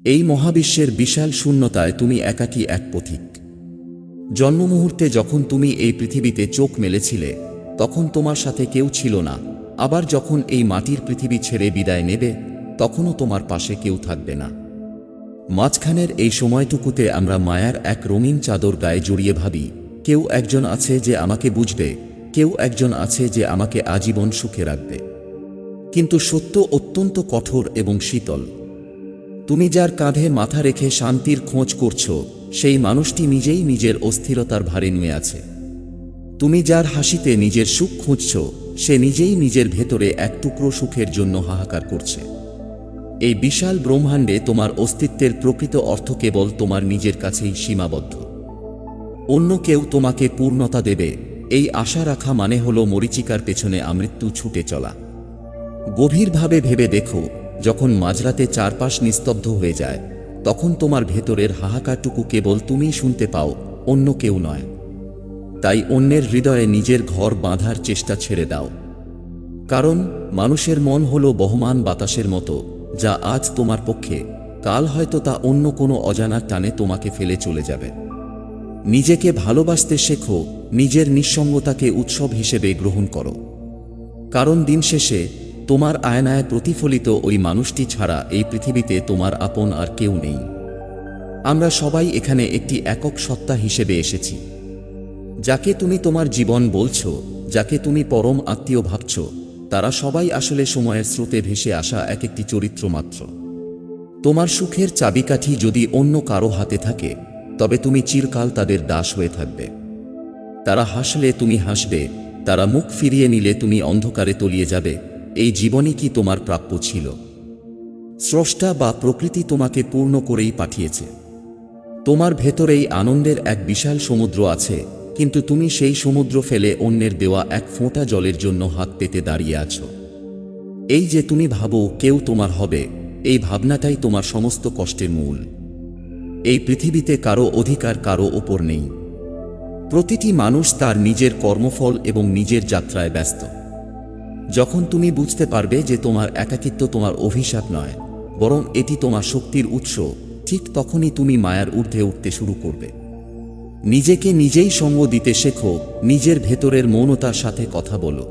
এই মহাবিশ্বের বিশাল শূন্যতায় তুমি একাকী এক পথিক। জন্মমুহূর্তে যখন তুমি এই পৃথিবীতে চোখ মেলেছিলে তখন তোমার সাথে কেউ ছিল না। আবার যখন এই মাটির পৃথিবী ছেড়ে বিদায় নেবে তখনও তোমার পাশে কেউ থাকবে না। মাঝখানের এই সময়টুকুতে আমরা মায়ার এক রঙিন চাদর গায়ে জড়িয়ে ভাবি, কেউ একজন আছে যে আমাকে বুঝবে, কেউ একজন আছে যে আমাকে আজীবন সুখে রাখবে। কিন্তু সত্য অত্যন্ত কঠোর এবং শীতল। তুমি যার কাঁধে মাথা রেখে শান্তির খোঁজ করছো সেই মানুষটি নিজেই নিজের অস্থিরতার ভারে নুয়ে আছে। তুমি যার হাসিতে নিজের সুখ খুঁজছ সে নিজেই নিজের ভেতরে এক টুকরো সুখের জন্য হাহাকার করছে। এই বিশাল ব্রহ্মাণ্ডে তোমার অস্তিত্বের প্রকৃত অর্থ কেবল তোমার নিজের কাছেই সীমাবদ্ধ। অন্য কেউ তোমাকে পূর্ণতা দেবে এই আশা রাখা মানে হলো মরীচিকার পেছনে আমৃত্যু ছুটে চলা। গভীরভাবে ভেবে দেখো, যখন মাঝরাতে চারপাশ নিস্তব্ধ হয়ে যায় তখন তোমার ভেতরের হাহাকারটুকু কেবল তুমিই শুনতে পাও, অন্য কেউ নয়। তাই অন্যের হৃদয়ে নিজের ঘর বাঁধার চেষ্টা ছেড়ে দাও। কারণ মানুষের মন হলো বহমান বাতাসের মতো, যা আজ তোমার পক্ষে কাল হয়তো তা অন্য কোনো অজানার টানে তোমাকে ফেলে চলে যাবে। নিজেকে ভালোবাসতে শেখো, নিজের নিঃসঙ্গতাকে উৎসব হিসেবে গ্রহণ করো। কারণ দিন শেষে তোমার আয়নায় প্রতিফলিত ওই মানুষটি ছাড়া এই পৃথিবীতে তোমার আপন আর কেউ নেই। আমরা সবাই এখানে একটি একক সত্তা হিসেবে এসেছি। যাকে তুমি তোমার জীবন বলছো, যাকে তুমি পরম আত্মীয় ভাবছ, তারা সবাই আসলে সময়ের স্রোতে ভেসে আসা এক একটি চরিত্র মাত্র। তোমার সুখের চাবিকাঠি যদি অন্য কারো হাতে থাকে তবে তুমি চিরকাল তাদের দাস হয়ে থাকবে। তারা হাসলে তুমি হাসবে, তারা মুখ ফিরিয়ে নিলে তুমি অন্ধকারে তলিয়ে যাবে। এই জীবনই কি তোমার প্রাপ্য ছিল? স্রষ্টা বা প্রকৃতি তোমাকে পূর্ণ করেই পাঠিয়েছে। তোমার ভেতরেই আনন্দের এক বিশাল সমুদ্র আছে, কিন্তু তুমি সেই সমুদ্র ফেলে অন্যের দেওয়া এক ফোঁটা জলের জন্য হাত পেতে দাঁড়িয়ে আছো। এই যে তুমি ভাবো কেউ তোমার হবে, এই ভাবনাটাই তোমার সমস্ত কষ্টের মূল। এই পৃথিবীতে কারো অধিকার কারো ওপর নেই। প্রতিটি মানুষ তার নিজের কর্মফল এবং নিজের যাত্রায় ব্যস্ত। যখন তুমি বুঝতে পারবে যে তোমার একাকিত্ব তোমার অভিশাপ নয়, বরং এটি তোমার শক্তির উৎস, ঠিক তখনই তুমি মায়ার ঊর্ধ্বে উঠতে শুরু করবে। নিজেকে নিজেই সঙ্গ দিতে শেখো, নিজের ভেতরের মৌনতার সাথে কথা বলো।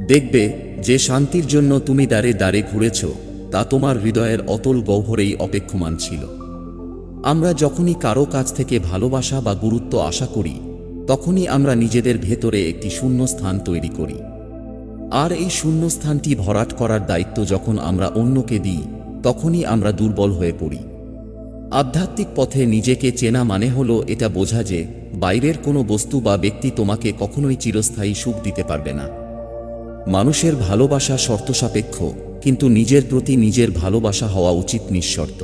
দেখবে যে শান্তির জন্য তুমি দ্বারে দ্বারে ঘুরেছ তা তোমার হৃদয়ের অতল গহ্বরেই অপেক্ষমান ছিল। আমরা যখনই কারো কাছ থেকে ভালোবাসা বা গুরুত্ব আশা করি তখনই আমরা নিজেদের ভেতরে একটি শূন্য স্থান তৈরি করি। আর এই শূন্যস্থানটি ভরাট করার দায়িত্ব যখন আমরা অন্যকে দিই তখনই আমরা দুর্বল হয়ে পড়ি। আধ্যাত্মিক পথে নিজেকে চেনা মানে হলো এটা বোঝা যে বাইরের কোনো বস্তু বা ব্যক্তি তোমাকে কখনোই চিরস্থায়ী সুখ দিতে পারবে না। মানুষের ভালোবাসা শর্তসাপেক্ষ, কিন্তু নিজের প্রতি নিজের ভালোবাসা হওয়া উচিত নিঃশর্ত।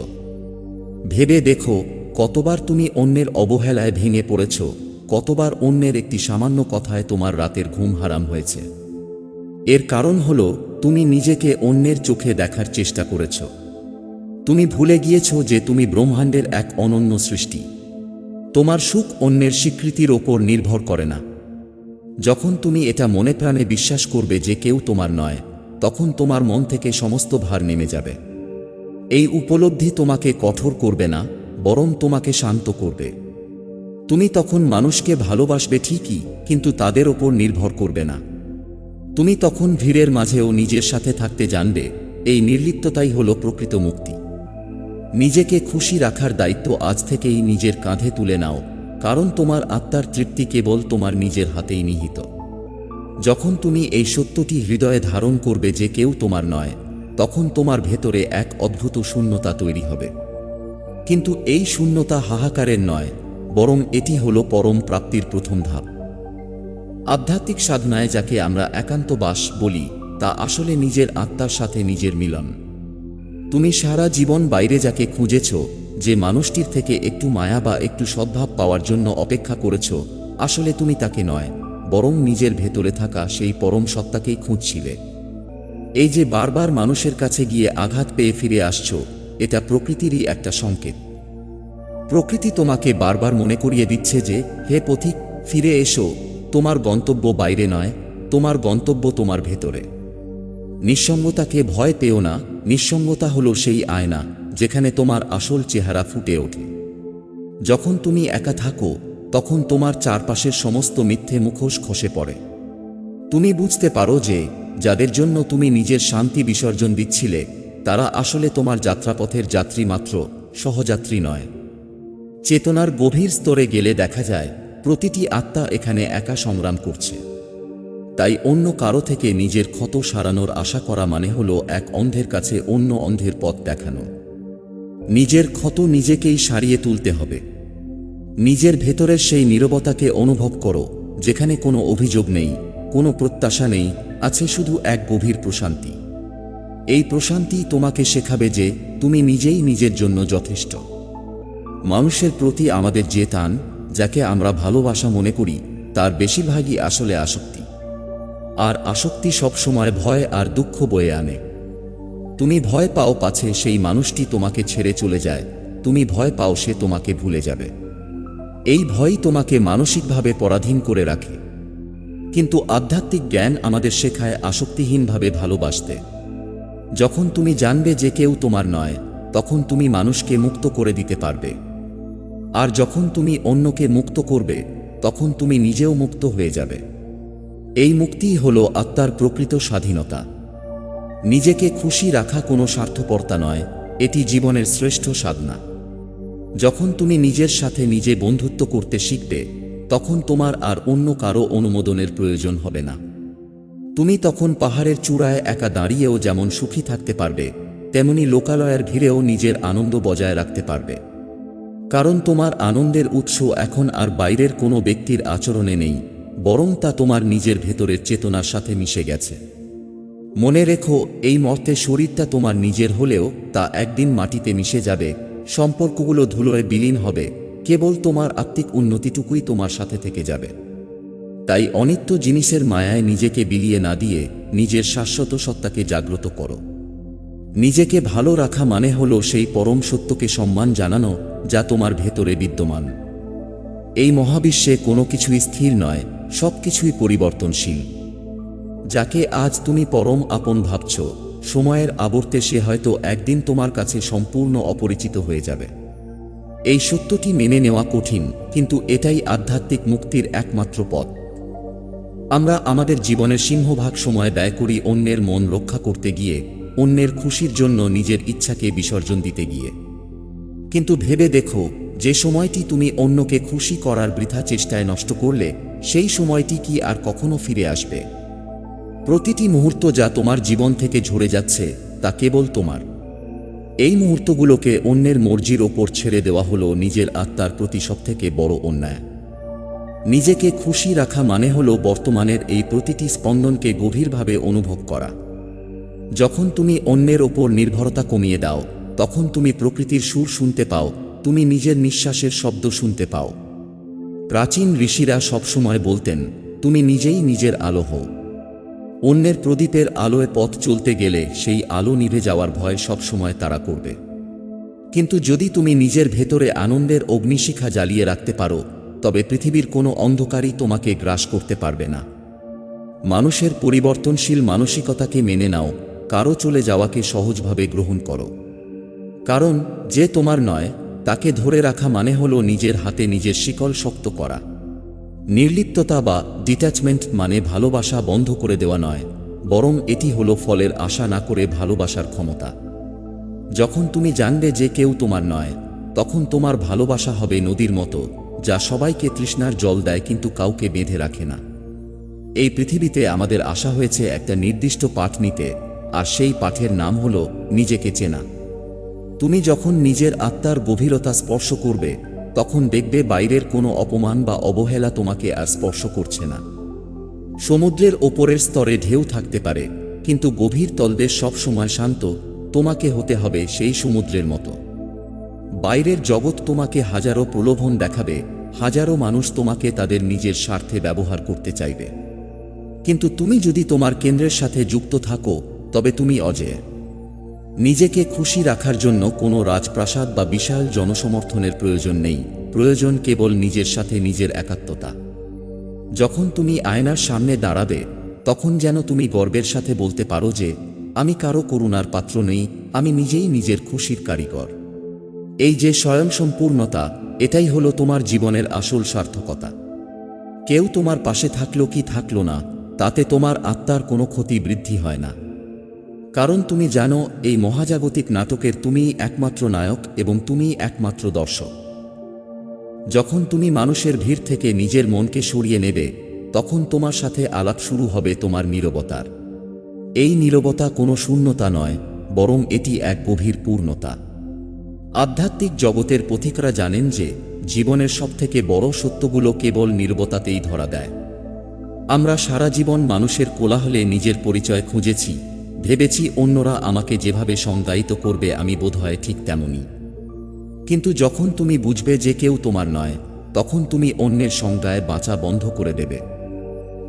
ভেবে দেখো, কতবার তুমি অন্যের অবহেলায় ভেঙে পড়েছ, কতবার অন্যের একটি সামান্য কথায় তোমার রাতের ঘুম হারাম হয়েছে। এর কারণ হলো তুমি নিজেকে অন্যের চোখে দেখার চেষ্টা করেছ। তুমি ভুলে গিয়েছ যে তুমি ব্রহ্মাণ্ডের এক অনন্য সৃষ্টি। তোমার সুখ অন্যের স্বীকৃতির ওপর নির্ভর করে না। যখন তুমি এটা মনে প্রাণে বিশ্বাস করবে যে কেউ তোমার নয়, তখন তোমার মন থেকে সমস্ত ভার নেমে যাবে। এই উপলব্ধি তোমাকে কঠোর করবে না, বরং তোমাকে শান্ত করবে। তুমি তখন মানুষকে ভালোবাসবে ঠিকই, কিন্তু তাদের ওপর নির্ভর করবে না। তুমি তখন ভিড়ের মাঝেও নিজের সাথে থাকতে জানবে। এই নির্লিপ্ততাই হলো প্রকৃত মুক্তি। নিজেকে খুশি রাখার দায়িত্ব আজ থেকেই নিজের কাঁধে তুলে নাও, কারণ তোমার আত্মার তৃপ্তি কেবল তোমার নিজের হাতেই নিহিত। যখন তুমি এই সত্যটি হৃদয়ে ধারণ করবে যে কেউ তোমার নয়, তখন তোমার ভেতরে এক অদ্ভুত শূন্যতা তৈরি হবে। কিন্তু এই শূন্যতা হাহাকারের নয়, বরং এটি হলো পরম প্রাপ্তির প্রথম ধাপ। আধ্যাত্মিক সাধনায় যাকে আমরা একান্তবাস বলি, তা আসলে নিজের আত্মার সাথে নিজের মিলন। তুমি সারা জীবন বাইরে যাকে খুঁজেছ, যে মানুষটির থেকে একটু মায়া বা একটু সদ্ভাব পাওয়ার জন্য অপেক্ষা করেছ, আসলে তুমি তাকে নয়, বরং নিজের ভেতরে থাকা সেই পরম সত্তাকেই খুঁজছিলে। এই যে বারবার মানুষের কাছে গিয়ে আঘাত পেয়ে ফিরে আসছ, এটা প্রকৃতিরই একটা সংকেত। প্রকৃতি তোমাকে বারবার মনে করিয়ে দিচ্ছে যে, হে পথিক, ফিরে এসো, তোমার গন্তব্য বাইরে নয়, তোমার গন্তব্য তোমার ভেতরে। নিঃসঙ্গতাকে ভয় পেও না, নিঃসঙ্গতা হলো সেই আয়না যেখানে তোমার আসল চেহারা ফুটে ওঠে। যখন তুমি একা থাকো তখন তোমার চারপাশের সমস্ত মিথ্যে মুখোশ খসে পড়ে। তুমি বুঝতে পারো যে যাদের জন্য তুমি নিজের শান্তি বিসর্জন দিচ্ছিলে তারা আসলে তোমার যাত্রাপথের যাত্রী মাত্র, সহযাত্রী নয়। চেতনার গভীর স্তরে গেলে দেখা যায় প্রতিটি আত্মা এখানে একা সংগ্রাম করছে। তাই অন্য কারো থেকে নিজের ক্ষত সারানোর আশা করা মানে হলো এক অন্ধের কাছে অন্য অন্ধের পথ দেখানো। নিজের ক্ষত নিজেকেই সারিয়ে তুলতে হবে। নিজের ভেতরের সেই নীরবতাকে অনুভব করো, যেখানে কোনো অভিযোগ নেই, কোনো প্রত্যাশা নেই, আছে শুধু এক গভীর প্রশান্তি। এই প্রশান্তি তোমাকে শেখাবে যে তুমি নিজেই নিজের জন্য যথেষ্ট। মানুষের প্রতি আমাদের যে টান, যাকে আমরা ভালোবাসা মনে করি, তার বেশিরভাগই আসলে আসক্তি। আর আসক্তি সবসময় ভয় আর দুঃখ বয়ে আনে। তুমি ভয় পাও পাছে সেই মানুষটি তোমাকে ছেড়ে চলে যায়, তুমি ভয় পাও সে তোমাকে ভুলে যাবে। এই ভয়ই তোমাকে মানসিকভাবে পরাধীন করে রাখে। কিন্তু আধ্যাত্মিক জ্ঞান আমাদের শেখায় আসক্তিহীনভাবে ভালোবাসতে। যখন তুমি জানবে যে কেউ তোমার নয়, তখন তুমি মানুষকে মুক্ত করে দিতে পারবে। আর যখন তুমি অন্যকে মুক্ত করবে, তখন তুমি নিজেও মুক্ত হয়ে যাবে। এই মুক্তিই হলো আত্মার প্রকৃত স্বাধীনতা। নিজেকে খুশি রাখা কোনো স্বার্থপরতা নয়, এটি জীবনের শ্রেষ্ঠ সাধনা। যখন তুমি নিজের সাথে নিজে বন্ধুত্ব করতে শিখবে, তখন তোমার আর অন্য কারো অনুমোদনের প্রয়োজন হবে না। তুমি তখন পাহাড়ের চূড়ায় একা দাঁড়িয়েও যেমন সুখী থাকতে পারবে, তেমনি লোকালয়ের ভিড়েও নিজের আনন্দ বজায় রাখতে পারবে। কারণ তোমার আনন্দের উৎস এখন আর বাইরের কোনো ব্যক্তির আচরণে নেই, বরং তা তোমার নিজের ভেতরের চেতনার সাথে মিশে গেছে। মনে রেখো, এই মর্তে শরীরটা তোমার নিজের হলেও তা একদিন মাটিতে মিশে যাবে, সম্পর্কগুলো ধুলোয় বিলীন হবে, কেবল তোমার আত্মিক উন্নতিটুকুই তোমার সাথে থেকে যাবে। তাই অনিত্য জিনিসের মায়ায় নিজেকে বিলিয়ে না দিয়ে নিজের শাশ্বত সত্তাকে জাগ্রত করো। নিজেকে ভালো রাখা মানে হলো সেই পরম সত্যকে সম্মান জানানো যা তোমার ভেতরে বিদ্যমান। এই মহাবিশ্বে কোনো কিছুই স্থির নয়, সবকিছুই পরিবর্তনশীল। যাকে আজ তুমি পরম আপন ভাবছ, সময়ের আবর্তে সে হয়তো একদিন তোমার কাছে সম্পূর্ণ অপরিচিত হয়ে যাবে। এই সত্যটি মেনে নেওয়া কঠিন, কিন্তু এটাই আধ্যাত্মিক মুক্তির একমাত্র পথ। আমরা আমাদের জীবনের সিংহভাগ সময় ব্যয় করি অন্যের মন রক্ষা করতে গিয়ে, অন্যের খুশির জন্য নিজের ইচ্ছাকে বিসর্জন দিতে গিয়ে। কিন্তু ভেবে দেখো, যে সময়টি তুমি অন্যকে খুশি করার বৃথা চেষ্টায় নষ্ট করলে, সেই সময়টি কি আর কখনো ফিরে আসবে? প্রতিটি মুহূর্ত যা তোমার জীবন থেকে ঝরে যাচ্ছে, তা কেবল তোমার। এই মুহূর্তগুলোকে অন্যের মর্জির ওপর ছেড়ে দেওয়া হলো নিজের আত্মার প্রতি সবথেকে বড় অন্যায়। নিজেকে খুশি রাখা মানে হলো বর্তমানের এই প্রতিটি স্পন্দনকে গভীরভাবে অনুভব করা। যখন তুমি অন্যের ওপর নির্ভরতা কমিয়ে দাও, তখন তুমি প্রকৃতির সুর শুনতে পাও, তুমি নিজের নিঃশ্বাসের শব্দ শুনতে পাও। প্রাচীন ঋষিরা সবসময় বলতেন, তুমি নিজেই নিজের আলো হও। অন্যের প্রদীপের আলোয় পথ চলতে গেলে সেই আলো নিভে যাওয়ার ভয় সবসময় তারা করবে। কিন্তু যদি তুমি নিজের ভেতরে আনন্দের অগ্নিশিখা জ্বালিয়ে রাখতে পারো, তবে পৃথিবীর কোনো অন্ধকারই তোমাকে গ্রাস করতে পারবে না। মানুষের পরিবর্তনশীল মানসিকতাকে মেনে নাও, কারো চলে যাওয়াকে সহজভাবে গ্রহণ করো। কারণ যে তোমার নয়, তাকে ধরে রাখা মানে হলো নিজের হাতে নিজের শিকল শক্ত করা। নির্লিপ্ততা বা ডিট্যাচমেন্ট মানে ভালোবাসা বন্ধ করে দেওয়া নয়, বরং এটি হলো ফলের আশা না করে ভালোবাসার ক্ষমতা। যখন তুমি জানবে যে কেউ তোমার নয়, তখন তোমার ভালোবাসা হবে নদীর মতো, যা সবাইকে তৃষ্ণার জল দেয় কিন্তু কাউকে বেঁধে রাখে না। এই পৃথিবীতে আমাদের আশা হয়েছে একটা নির্দিষ্ট পাঠ নিতে, আর সেই পাঠের নাম হলো নিজেকে চেনা। তুমি যখন নিজের আত্মার গভীরতা স্পর্শ করবে, তখন দেখবে বাইরের কোনো অপমান বা অবহেলা তোমাকে আর স্পর্শ করছে না। সমুদ্রের ওপরের স্তরে ঢেউ থাকতে পারে, কিন্তু গভীর তলদেশ সবসময় শান্ত। তোমাকে হতে হবে সেই সমুদ্রের মতো। বাইরের জগৎ তোমাকে হাজারো প্রলোভন দেখাবে, হাজারো মানুষ তোমাকে তাদের নিজের স্বার্থে ব্যবহার করতে চাইবে। কিন্তু তুমি যদি তোমার কেন্দ্রের সাথে যুক্ত থাকো, তবে তুমি অজেয়। নিজেকে খুশি রাখার জন্য কোনো রাজপ্রাসাদ বা বিশাল জনসমর্থনের প্রয়োজন নেই, প্রয়োজন কেবল নিজের সাথে নিজের একাত্মতা। যখন তুমি আয়নার সামনে দাঁড়াবে, তখন যেন তুমি গর্বের সাথে বলতে পারো যে আমি কারো করুণার পাত্র নই, আমি নিজেই নিজের খুশির কারিগর। এই যে স্বয়ংসম্পূর্ণতা, এটাই হলো তোমার জীবনের আসল সার্থকতা। কেউ তোমার পাশে থাকলো কি থাকলো না, তাতে তোমার আত্মার কোনো ক্ষতি বৃদ্ধি হয় না। কারণ তুমি জানো এই মহাজাগতিক নাটকের তুমিই একমাত্র নায়ক এবং তুমিই একমাত্র দর্শক। যখন তুমি মানুষের ভিড় থেকে নিজের মনকে সরিয়ে নেবে, তখন তোমার সাথে আলাপ শুরু হবে তোমার নীরবতার। এই নীরবতা কোনো শূন্যতা নয়, বরং এটি এক গভীর পূর্ণতা। আধ্যাত্মিক জগতের পথিকরা জানেন যে জীবনের সবথেকে বড় সত্যগুলো কেবল নীরবতাতেই ধরা দেয়। আমরা সারা জীবন মানুষের কোলাহলে নিজের পরিচয় খুঁজেছি, ভেবেছি অন্যরা আমাকে যেভাবে সংজ্ঞায়িত করবে আমি বোধহয় ঠিক তেমনই। কিন্তু যখন তুমি বুঝবে যে কেউ তোমার নয়, তখন তুমি অন্যের সংজ্ঞায় বাঁচা বন্ধ করে দেবে।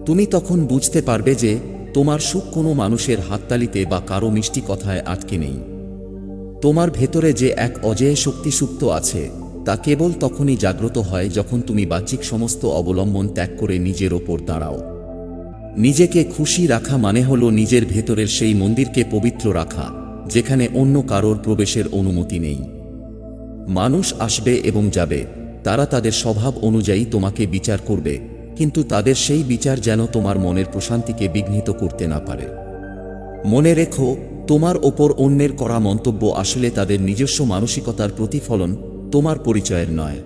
তুমি তখন বুঝতে পারবে যে তোমার সুখ কোনো মানুষের হাততালিতে বা কারো মিষ্টি কথায় আটকে নেই। তোমার ভেতরে যে এক অজেয় শক্তি সুপ্ত আছে, তা কেবল তখনই জাগ্রত হয় যখন তুমি বাহ্যিক সমস্ত অবলম্বন ত্যাগ করে নিজের ওপর দাঁড়াও। নিজেকে খুশি রাখা মানে হলো নিজের ভেতরের সেই মন্দিরকে পবিত্র রাখা, যেখানে অন্য কারোর প্রবেশের অনুমতি নেই। মানুষ আসবে এবং যাবে, তারা তাদের স্বভাব অনুযায়ী তোমাকে বিচার করবে, কিন্তু তাদের সেই বিচার যেন তোমার মনের প্রশান্তিকে বিঘ্নিত করতে না পারে। মনে রেখো, তোমার ওপর অন্যের করা মন্তব্য আসলে তাদের নিজস্ব মানসিকতার প্রতিফলন, তোমার পরিচয়ের নয়।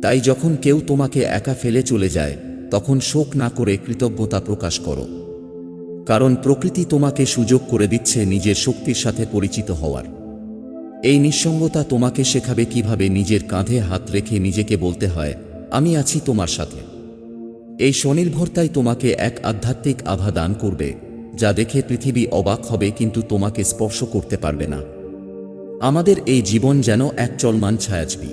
তাই যখন কেউ তোমাকে একা ফেলে চলে যায়, তখন শোক না করে কৃতজ্ঞতা প্রকাশ করো। কারণ প্রকৃতি তোমাকে সুযোগ করে দিচ্ছে নিজের শক্তির সাথে পরিচিত হওয়ার। এই নিঃসঙ্গতা তোমাকে শেখাবে কিভাবে নিজের কাঁধে হাত রেখে নিজেকে বলতে হয়, আমি আছি তোমার সাথে। এই স্বনির্ভরতাই তোমাকে এক আধ্যাত্মিক আভা দান করবে, যা দেখে পৃথিবী অবাক হবে কিন্তু তোমাকে স্পর্শ করতে পারবে না। আমাদের এই জীবন যেন এক চলমান ছায়াছবি।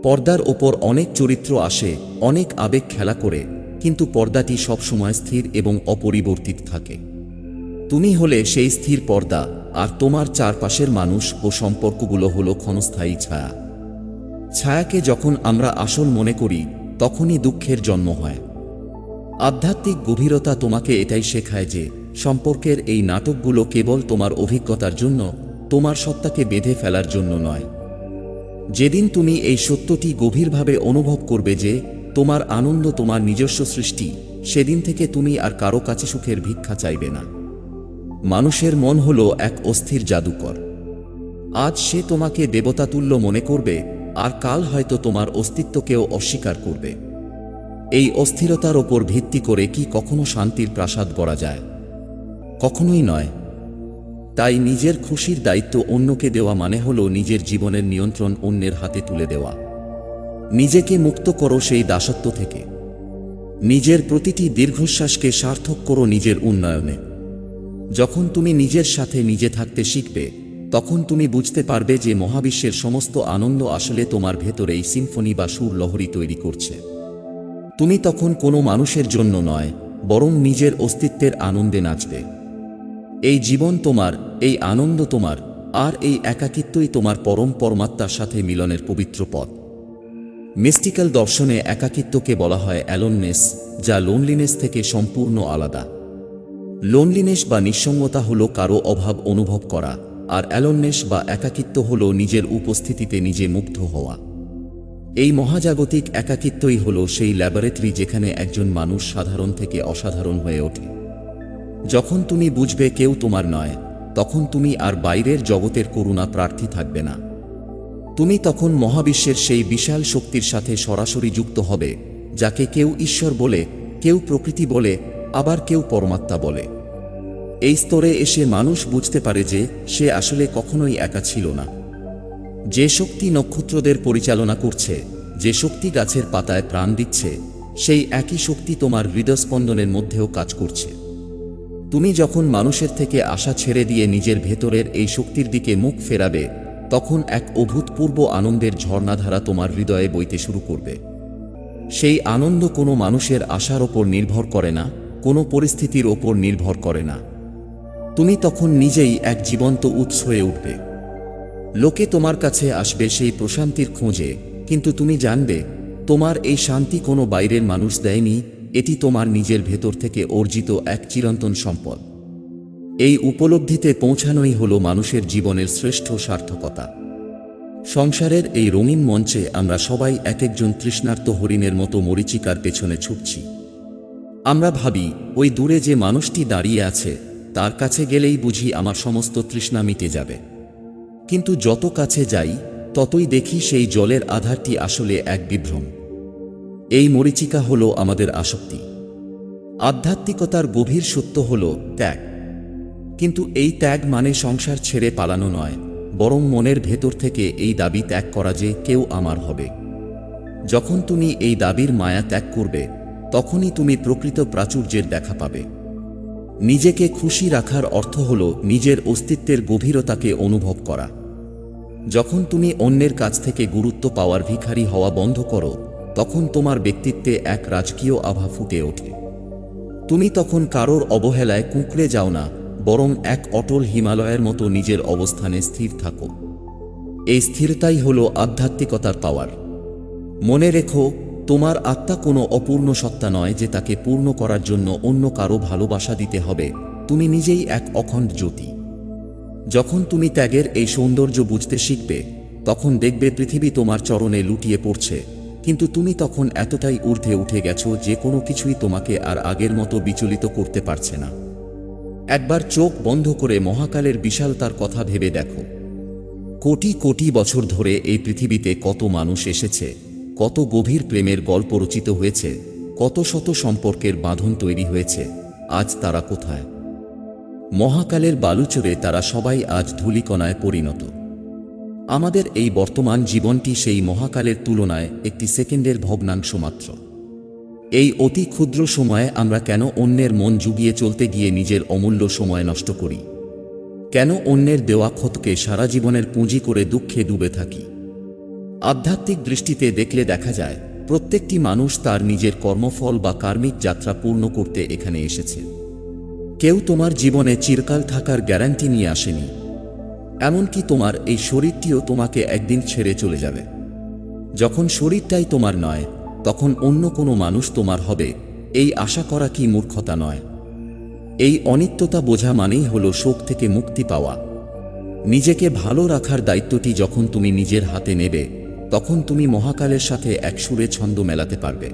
পর্দার ওপর অনেক চরিত্র আসে, অনেক আবেগ খেলা করে, কিন্তু পর্দাটি সবসময় স্থির এবং অপরিবর্তিত থাকে। তুমি হলে সেই স্থির পর্দা, আর তোমার চারপাশের মানুষ ও সম্পর্কগুলো হলো ক্ষণস্থায়ী ছায়া। ছায়াকে যখন আমরা আসল মনে করি, তখনই দুঃখের জন্ম হয়। আধ্যাত্মিক গভীরতা তোমাকে এটাই শেখায় যে সম্পর্কের এই নাটকগুলো কেবল তোমার অভিজ্ঞতার জন্য, তোমার সত্তাকে বেঁধে ফেলার জন্য নয়। যেদিন তুমি এই সত্যটি গভীরভাবে অনুভব করবে যে তোমার আনন্দ তোমার নিজস্ব সৃষ্টি, সেদিন থেকে তুমি আর কারো কাছে সুখের ভিক্ষা চাইবে না। মানুষের মন হলো এক অস্থির জাদুকর। আজ সে তোমাকে দেবতাতুল্য মনে করবে, আর কাল হয়তো তোমার অস্তিত্বকেও অস্বীকার করবে। এই অস্থিরতার ওপর ভিত্তি করে কি কখনো শান্তির প্রাসাদ গড়া যায়? কখনোই নয়। তাই নিজের খুশির দায়িত্ব অন্যকে দেওয়া মানে হলো নিজের জীবনের নিয়ন্ত্রণ অন্যের হাতে তুলে দেওয়া। নিজেকে মুক্ত করো সেই দাসত্ব থেকে। নিজের প্রতিটি দীর্ঘশ্বাসকে সার্থক করো নিজের উন্নয়নে। যখন তুমি নিজের সাথে নিজে থাকতে শিখবে, তখন তুমি বুঝতে পারবে যে মহাবিশ্বের সমস্ত আনন্দ আসলে তোমার ভেতরেই সিম্ফনি বা সুর লহরী তৈরি করছে। তুমি তখন কোনো মানুষের জন্য নয়, বরং নিজের অস্তিত্বের আনন্দে নাচবে। এই জীবন তোমার, এই আনন্দ তোমার, আর এই একাকিত্বই তোমার পরম পরমাত্মার সাথে মিলনের পবিত্র পথ। মিস্টিক্যাল দর্শনে একাকিত্বকে বলা হয় অ্যালোননেস, যা লোনলিনেস থেকে সম্পূর্ণ আলাদা। লোনলিনেস বা নিঃসঙ্গতা হলো কারো অভাব অনুভব করা, আর অ্যালোননেস বা একাকিত্ব হলো নিজের উপস্থিতিতে নিজে মুগ্ধ হওয়া। এই মহাজাগতিক একাকিত্বই হলো সেই ল্যাবরেটরি যেখানে একজন মানুষ সাধারণ থেকে অসাধারণ হয়ে ওঠে। যখন তুমি বুঝবে কেউ তোমার নয়, তখন তুমি আর বাইরের জগতের করুণা প্রার্থী থাকবে না। তুমি তখন মহাবিশ্বের সেই বিশাল শক্তির সাথে সরাসরি যুক্ত হবে, যাকে কেউ ঈশ্বর বলে, কেউ প্রকৃতি বলে, আবার কেউ পরমাত্মা বলে। এই স্তরে এসে মানুষ বুঝতে পারে যে সে আসলে কখনোই একা ছিল না। যে শক্তি নক্ষত্রদের পরিচালনা করছে, যে শক্তি গাছের পাতায় প্রাণ দিচ্ছে, সেই একই শক্তি তোমার হৃদস্পন্দনের মধ্যেও কাজ করছে। তুমি যখন মানুষের থেকে আশা ছেড়ে দিয়ে নিজের ভেতরের এই শক্তির দিকে মুখ ফেরাবে, তখন এক অভূতপূর্ব আনন্দের ঝর্ণাধারা তোমার হৃদয়ে বইতে শুরু করবে। সেই আনন্দ কোনো মানুষের আশার ওপর নির্ভর করে না, কোনো পরিস্থিতির ওপর নির্ভর করে না। তুমি তখন নিজেই এক জীবন্ত উৎস হয়ে উঠবে। লোকে তোমার কাছে আসবে সেই প্রশান্তির খোঁজে, কিন্তু তুমি জানবে তোমার এই শান্তি কোনো বাইরের মানুষ দেয়নি, এটি তোমার নিজের ভেতর থেকে অর্জিত এক চিরন্তন সম্পদ। এই উপলব্ধিতে পৌঁছানোই হলো মানুষের জীবনের শ্রেষ্ঠ সার্থকতা। সংসারের এই রঙিন মঞ্চে আমরা সবাই এক একজন তৃষ্ণার্ত হরিণের মতো মরীচিকার পেছনে ছুটছি। আমরা ভাবি ওই দূরে যে মানুষটি দাঁড়িয়ে আছে তার কাছে গেলেই বুঝি আমার সমস্ত তৃষ্ণা মিটে যাবে। কিন্তু যত কাছে যাই ততই দেখি সেই জলের আধারটি আসলে এক বিভ্রম। এই মরীচিকা হলো আমাদের আসক্তি। আধ্যাত্মিকতার গভীর সত্য হলো ত্যাগ। কিন্তু এই ত্যাগ মানে সংসার ছেড়ে পালানো নয়, বরং মনের ভেতর থেকে এই দাবি ত্যাগ করা যে কেউ আমার হবে। যখন তুমি এই দাবির মায়া ত্যাগ করবে তখনই তুমি প্রকৃত প্রাচুর্যের দেখা পাবে। নিজেকে খুশি রাখার অর্থ হল নিজের অস্তিত্বের গভীরতাকে অনুভব করা। যখন তুমি অন্যের কাছ থেকে গুরুত্ব পাওয়ার ভিখারি হওয়া বন্ধ করো তখন তোমার ব্যক্তিত্বে এক রাজকীয় আভা ফুটে ওঠে। তুমি তখন কারোর অবহেলায় কুঁকড়ে যাও না, বরং এক অটল হিমালয়ের মতো নিজের অবস্থানে স্থির থাকো। এই স্থিরতাই হল আধ্যাত্মিকতার পাওয়ার। মনে রেখো, তোমার আত্মা কোনো অপূর্ণ সত্তা নয় যে তাকে পূর্ণ করার জন্য অন্য কারো ভালোবাসা দিতে হবে। তুমি নিজেই এক অখণ্ড জ্যোতি। যখন তুমি ত্যাগের এই সৌন্দর্য বুঝতে শিখবে তখন দেখবে পৃথিবী তোমার চরণে লুটিয়ে পড়ছে, কিন্তু তুমি তখন এতটাই ঊর্ধ্বে উঠে গেছো যে কোনো কিছুই তোমাকে আর আগের মতো বিচলিত করতে পারছে না। একবার চোখ বন্ধ করে মহাকালের বিশালতার কথা ভেবে দেখো। কোটি কোটি বছর ধরে এই পৃথিবীতে কত মানুষ এসেছে, কত গভীর প্রেমের গল্প রচিত হয়েছে, কত শত সম্পর্কের বাঁধন তৈরি হয়েছে। আজ তারা কোথায়? মহাকালের বালুচরে তারা সবাই আজ ধূলিকণায় পরিণত। আমাদের এই বর্তমান জীবনটি সেই মহাকালের তুলনায় একটি সেকেন্ডের ভগ্নাংশ মাত্র। এই অতি ক্ষুদ্র সময়ে আমরা কেন অন্যের মন জুগিয়ে চলতে গিয়ে নিজের অমূল্য সময় নষ্ট করি? কেন অন্যের দেওয়া ক্ষতকে সারা জীবনের পুঁজি করে দুঃখে ডুবে থাকি? আধ্যাত্মিক দৃষ্টিতে দেখলে দেখা যায় প্রত্যেকটি মানুষ তার নিজের কর্মফল বা কার্মিক যাত্রা পূর্ণ করতে এখানে এসেছে। কেউ তোমার জীবনে চিরকাল থাকার গ্যারান্টি নিয়ে আসেনি। এমনকি তোমার এই শরীরটিও তোমাকে একদিন ছেড়ে চলে যাবে। যখন শরীরটাই তোমার নয় তখন অন্য কোনো মানুষ তোমার হবে, এই আশা করা কি মূর্খতা নয়? এই অনিত্যতা বোঝা মানেই হলো শোক থেকে মুক্তি পাওয়া। নিজেকে ভালো রাখার দায়িত্বটি যখন তুমি নিজের হাতে নেবে তখন তুমি মহাকালের সাথে এক সুরে ছন্দ মেলাতে পারবে।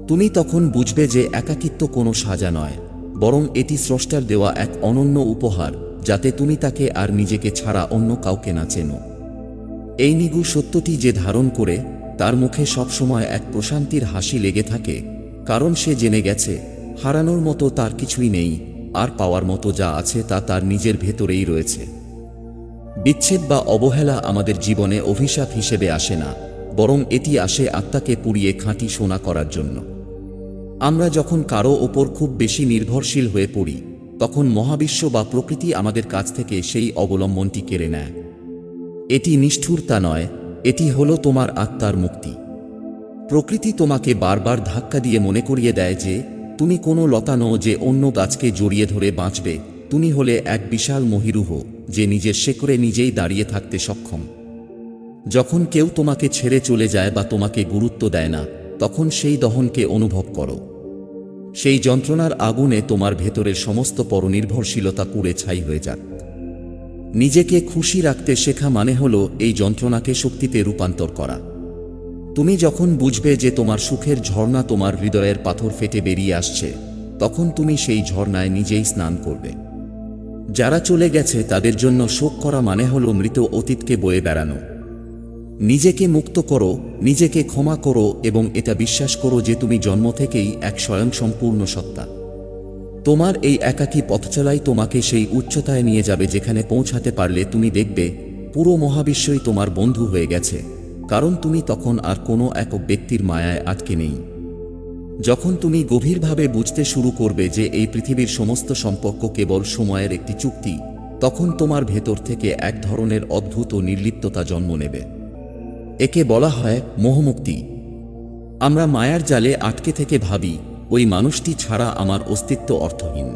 তুমি তখন বুঝবে যে একাকিত্ব কোনো সাজা নয়, বরং এটি স্রষ্টার দেওয়া এক অনন্য উপহার, যাতে তুমি তাকে আর নিজেকে ছাড়া অন্য কাউকে না চেনো। এই নিগূঢ় সত্যটি যে ধারণ করে তার মুখে সবসময় এক প্রশান্তির হাসি লেগে থাকে, কারণ সে জেনে গেছে হারানোর মতো তার কিছুই নেই, আর পাওয়ার মতো যা আছে তা তার নিজের ভেতরেই রয়েছে। বিচ্ছেদ বা অবহেলা আমাদের জীবনে অভিশাপ হিসেবে আসে না, বরং এটি আসে আত্মাকে পুড়িয়ে খাঁটি সোনা করার জন্য। আমরা যখন কারো ওপর খুব বেশি নির্ভরশীল হয়ে পড়ি তখন মহাবিশ্ব বা প্রকৃতি আমাদের কাছ থেকে সেই অবলম্বনটি কেড়ে নেয়। এটি নিষ্ঠুরতা নয়, এটি হলো তোমার আত্মার মুক্তি। প্রকৃতি তোমাকে বারবার ধাক্কা দিয়ে মনে করিয়ে দেয় যে তুমি কোনো লতা নও যে অন্য গাছকে জড়িয়ে ধরে বাঁচবে, তুমি হলে এক বিশাল মহিরুহ যে নিজের শেকড়ে নিজেই দাঁড়িয়ে থাকতে সক্ষম। যখন কেউ তোমাকে ছেড়ে চলে যায় বা তোমাকে গুরুত্ব দেয় না তখন সেই দহনকে অনুভব করো। সেই যন্ত্রণার আগুনে তোমার ভেতরের সমস্ত পরনির্ভরশীলতা পুড়ে ছাই হয়ে যাক। নিজেকে খুশি রাখতে শেখা মানে হলো এই যন্ত্রণাকে শক্তিতে রূপান্তর করা। তুমি যখন বুঝবে যে তোমার সুখের ঝর্ণা তোমার হৃদয়ের পাথর ফেটে বেরিয়ে আসছে তখন তুমি সেই ঝর্ণায় নিজেই স্নান করবে। যারা চলে গেছে তাদের জন্য শোক করা মানে হলো মৃত অতীতকে বয়ে বেড়ানো। নিজেকে মুক্ত করো, নিজেকে ক্ষমা করো এবং এটা বিশ্বাস করো যে তুমি জন্ম থেকেই এক স্বয়ংসম্পূর্ণ সত্তা। তোমার এই একাকী পথচলাই তোমাকে সেই উচ্চতায় নিয়ে যাবে যেখানে পৌঁছাতে পারলে তুমি দেখবে পুরো মহাবিশ্বই তোমার বন্ধু হয়ে গেছে, কারণ তুমি তখন আর কোনো একক ব্যক্তির মায়ায় আটকে নেই। যখন তুমি গভীরভাবে বুঝতে শুরু করবে যে এই পৃথিবীর সমস্ত সম্পর্ক কেবল সময়ের একটি চুক্তি, তখন তোমার ভেতর থেকে এক ধরনের অদ্ভুত নির্লিপ্ততা জন্ম নেবে। একে বলা হয় মোহমুক্তি। আমরা মায়ার জালে আটকে থেকে ভাবি ওই মানুষটি ছাড়া আমার অস্তিত্ব অর্থহীন।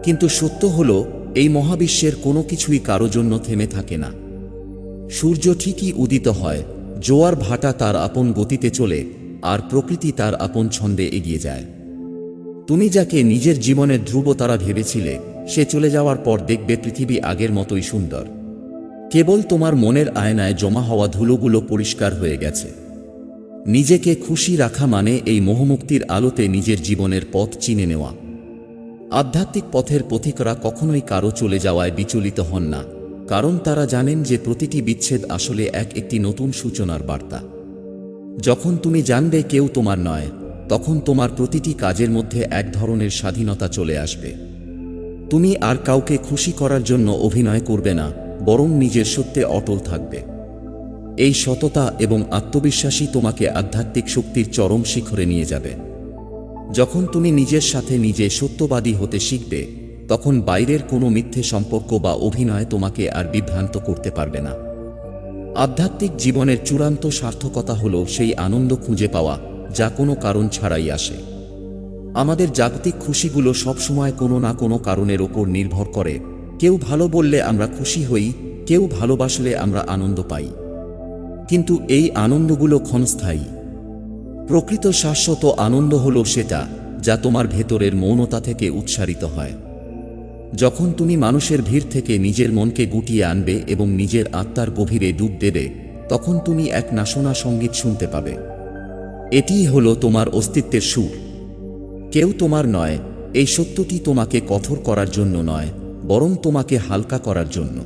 কিন্তু সত্য হলো এই মহাবিশ্বের কোনো কিছুই কারো জন্য থেমে থাকে না। সূর্য ঠিকই উদিত হয়, জোয়ার ভাটা তার আপন গতিতে চলে, আর প্রকৃতি তার আপন ছন্দে এগিয়ে যায়। তুমি যাকে নিজের জীবনের ধ্রুবতারা ভেবেছিলে সে চলে যাওয়ার পর দেখবে পৃথিবী আগের মতোই সুন্দর। কেবল তোমার মনের আয়নায় জমা হওয়া ধুলোগুলো পরিষ্কার হয়ে গেছে। নিজেকে খুশি রাখা মানে এই মোহমুক্তির আলোতে নিজের জীবনের পথ চিনে নেওয়া। আধ্যাত্মিক পথের পথিকরা কখনোই কারো চলে যাওয়ায় বিচলিত হন না, কারণ তারা জানেন যে প্রতিটি বিচ্ছেদ আসলে একটি নতুন সূচনার বার্তা। যখন তুমি জানবে কেউ তোমার নয়, তখন তোমার প্রতিটি কাজের মধ্যে এক ধরনের স্বাধীনতা চলে আসবে। তুমি আর কাউকে খুশি করার জন্য অভিনয় করবে না, বরং নিজের সত্যে অটল থাকবে। এই সততা এবং আত্মবিশ্বাসই তোমাকে আধ্যাত্মিক শক্তির চরম শিখরে নিয়ে যাবে। যখন তুমি নিজের সাথে নিজে সত্যবাদী হতে শিখবে, তখন বাইরের কোনো মিথ্যে সম্পর্ক বা অভিনয় তোমাকে আর বিভ্রান্ত করতে পারবে না। আধ্যাত্মিক জীবনের চূড়ান্ত সার্থকতা হল সেই আনন্দ খুঁজে পাওয়া যা কোনো কারণ ছাড়াই আসে। আমাদের জাগতিক খুশিগুলো সবসময় কোনো না কোনো কারণের ওপর নির্ভর করে। কেউ ভালো বললে আমরা খুশি হই, কেউ ভালোবাসলে আমরা আনন্দ পাই। কিন্তু এই আনন্দগুলো ক্ষণস্থায়ী। প্রকৃত শাশ্বত আনন্দ হল সেটা যা তোমার ভেতরের মৌনতা থেকে উৎসারিত হয়। যখন তুমি মানুষের ভিড় থেকে নিজের মনকে গুটিয়ে আনবে এবং নিজের আত্মার গভীরে ডুব দেবে, তখন তুমি এক নাশোনা সঙ্গীত শুনতে পাবে। এটিই হলো তোমার অস্তিত্বের সুর। কেউ তোমার নয়, এই সত্যটি তোমাকে কঠোর করার জন্য নয়, বরং তোমাকে হালকা করার জন্য।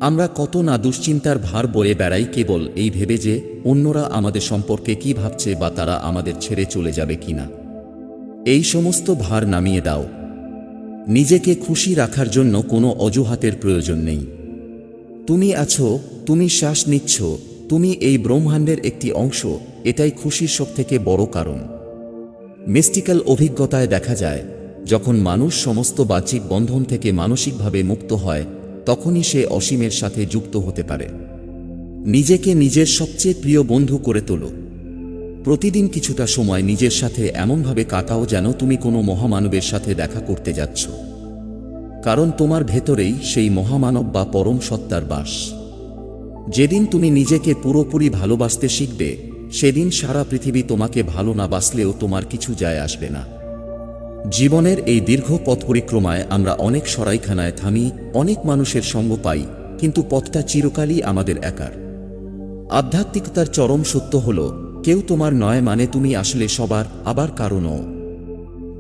আমরা কত না দুশ্চিন্তার ভার বয়ে বেড়াই কেবল এই ভেবে যে অন্যরা আমাদের সম্পর্কে কি ভাবছে বা তারা আমাদের ছেড়ে চলে যাবে কিনা। এই সমস্ত ভার নামিয়ে দাও। নিজেকে খুশি রাখার জন্য কোনো অজুহাতের প্রয়োজন নেই। তুমি আছো, তুমি শ্বাস নিচ্ছ, তুমি এই ব্রহ্মাণ্ডের একটি অংশ। এটাই খুশির সবথেকে বড় কারণ। মিস্টিক্যাল অভিজ্ঞতায় দেখা যায়, যখন মানুষ সমস্ত বাহ্যিক বন্ধন থেকে মানসিকভাবে মুক্ত হয়, তখনই সে অসীমের সাথে যুক্ত হতে পারে। নিজেকে নিজের সবচেয়ে প্রিয় বন্ধু করে তোলো। প্রতিদিন কিছুটা সময় নিজের সাথে এমনভাবে কাটাও যেন তুমি কোনো মহামানবের সাথে দেখা করতে যাচ্ছ, কারণ তোমার ভেতরেই সেই মহামানব বা পরম সত্তার বাস। যেদিন তুমি নিজেকে পুরোপুরি ভালোবাসতে শিখবে, সেদিন সারা পৃথিবী তোমাকে ভালো না বাসলেও তোমার কিছু যায় আসবে না। জীবনের এই দীর্ঘ পথ পরিক্রমায় আমরা অনেক সরাইখানায় থামি, অনেক মানুষের সঙ্গ পাই, কিন্তু পথটা চিরকালই আমাদের একার। আধ্যাত্মিকতার চরম সত্য হল, কেউ তোমার নয় মানে তুমি আসলে সবার, আবার কারো নও।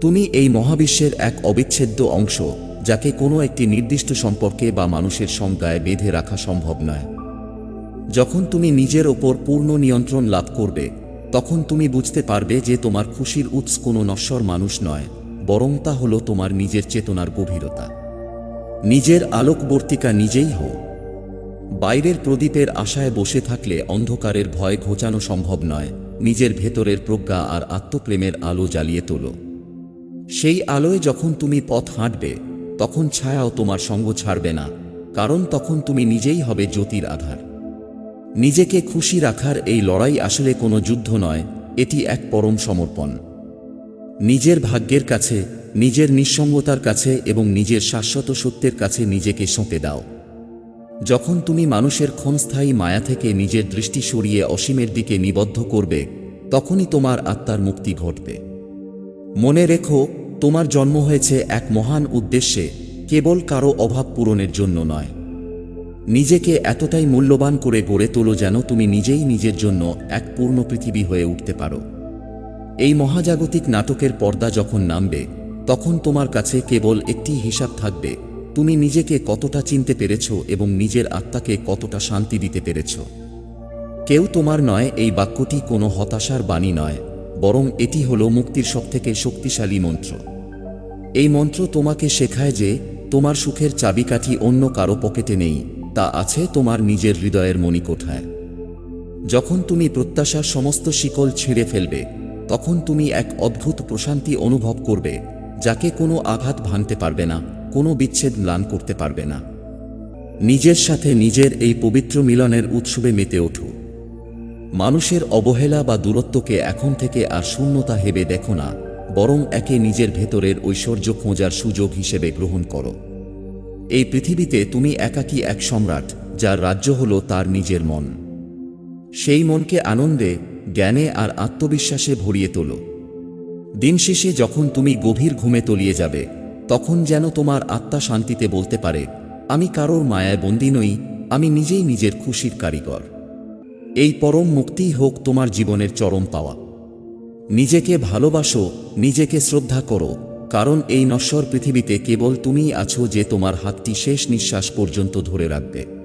তুমি এই মহাবিশ্বের এক অবিচ্ছেদ্য অংশ, যাকে কোনো একটি নির্দিষ্ট সম্পর্কে বা মানুষের সংজ্ঞায় বেঁধে রাখা সম্ভব নয়। যখন তুমি নিজের ওপর পূর্ণ নিয়ন্ত্রণ লাভ করবে, তখন তুমি বুঝতে পারবে যে তোমার খুশির উৎস কোনো নশ্বর মানুষ নয়, বরং তা হল তোমার নিজের চেতনার গভীরতা। নিজের আলোকবর্তিকা নিজেই হও। বাইরের প্রদীপের আশায় বসে থাকলে অন্ধকারের ভয় ঘোচানো সম্ভব নয়। নিজের ভেতরের প্রজ্ঞা আর আত্মপ্রেমের আলো জ্বালিয়ে তোলো। সেই আলোয় যখন তুমি পথ হাঁটবে, তখন ছায়াও তোমার সঙ্গ ছাড়বে না, কারণ তখন তুমি নিজেই হবে জ্যোতির আধার। নিজেকে খুশি রাখার এই লড়াই আসলে কোনো যুদ্ধ নয়, এটি এক পরম সমর্পণ। নিজের ভাগ্যের কাছে, নিজের নিঃসঙ্গতার কাছে এবং নিজের শাশ্বত সত্যের কাছে নিজেকে সঁপে দাও। যখন তুমি মানুষের ক্ষণস্থায়ী মায়া থেকে নিজের দৃষ্টি সরিয়ে অসীমের দিকে নিবদ্ধ করবে, তখনই তোমার আত্মার মুক্তি ঘটবে। মনে রেখো, তোমার জন্ম হয়েছে এক মহান উদ্দেশ্যে, কেবল কারো অভাব পূরণের জন্য নয়। নিজেকে এতটাই মূল্যবান করে গড়ে তোলো যেন তুমি নিজেই নিজের জন্য এক পূর্ণ পৃথিবী হয়ে উঠতে পারো। এই মহাজাগতিক নাটকের পর্দা যখন নামবে, তখন তোমার কাছে কেবল একটি হিসাব থাকবে, তুমি নিজেকে কতটা চিনতে পেরেছ এবং নিজের আত্মাকে কতটা শান্তি দিতে পেরেছ। কেউ তোমার নয় এই বাক্যটি কোনো হতাশার বাণী নয়, বরং এটি হলো মুক্তির সবথেকে শক্তিশালী মন্ত্র। এই মন্ত্র তোমাকে শেখায় যে তোমার সুখের চাবিকাঠি অন্য কারো পকেটে নেই, তা আছে তোমার নিজের হৃদয়ের মণিকোঠায়। যখন তুমি প্রত্যাশার সমস্ত শিকল ছিঁড়ে ফেলবে, তখন তুমি এক অদ্ভুত প্রশান্তি অনুভব করবে, যাকে কোনো আঘাত ভাঙতে পারবে না, কোনো বিচ্ছেদ ম্লান করতে পারবে না। নিজের সাথে নিজের এই পবিত্র মিলনের উৎসবে মেতে ওঠো। মানুষের অবহেলা বা দূরত্বকে এখন থেকে আর শূন্যতা ভেবে দেখো না, বরং একে নিজের ভেতরের ঐশ্বর্য খোঁজার সুযোগ হিসেবে গ্রহণ করো। এই পৃথিবীতে তুমি একাকী এক সম্রাট, যার রাজ্য হলো তার নিজের মন। সেই মনকে আনন্দে, জ্ঞানে আর আত্মবিশ্বাসে ভরিয়ে তোলো। দিন শেষে যখন তুমি গভীর ঘুমে তলিয়ে যাবে, তখন যেন তোমার আত্মা শান্তিতে বলতে পারে, আমি কারোর মায়ায় বন্দী নই, আমি নিজেই নিজের খুশির কারিগর। এই পরম মুক্তিই হোক তোমার জীবনের চরম পাওয়া। নিজেকে ভালোবাসো, নিজেকে শ্রদ্ধা করো, কারণ এই নশ্বর পৃথিবীতে কেবল তুমিই আছো যে তোমার হাতটি শেষ নিঃশ্বাস পর্যন্ত ধরে রাখবে।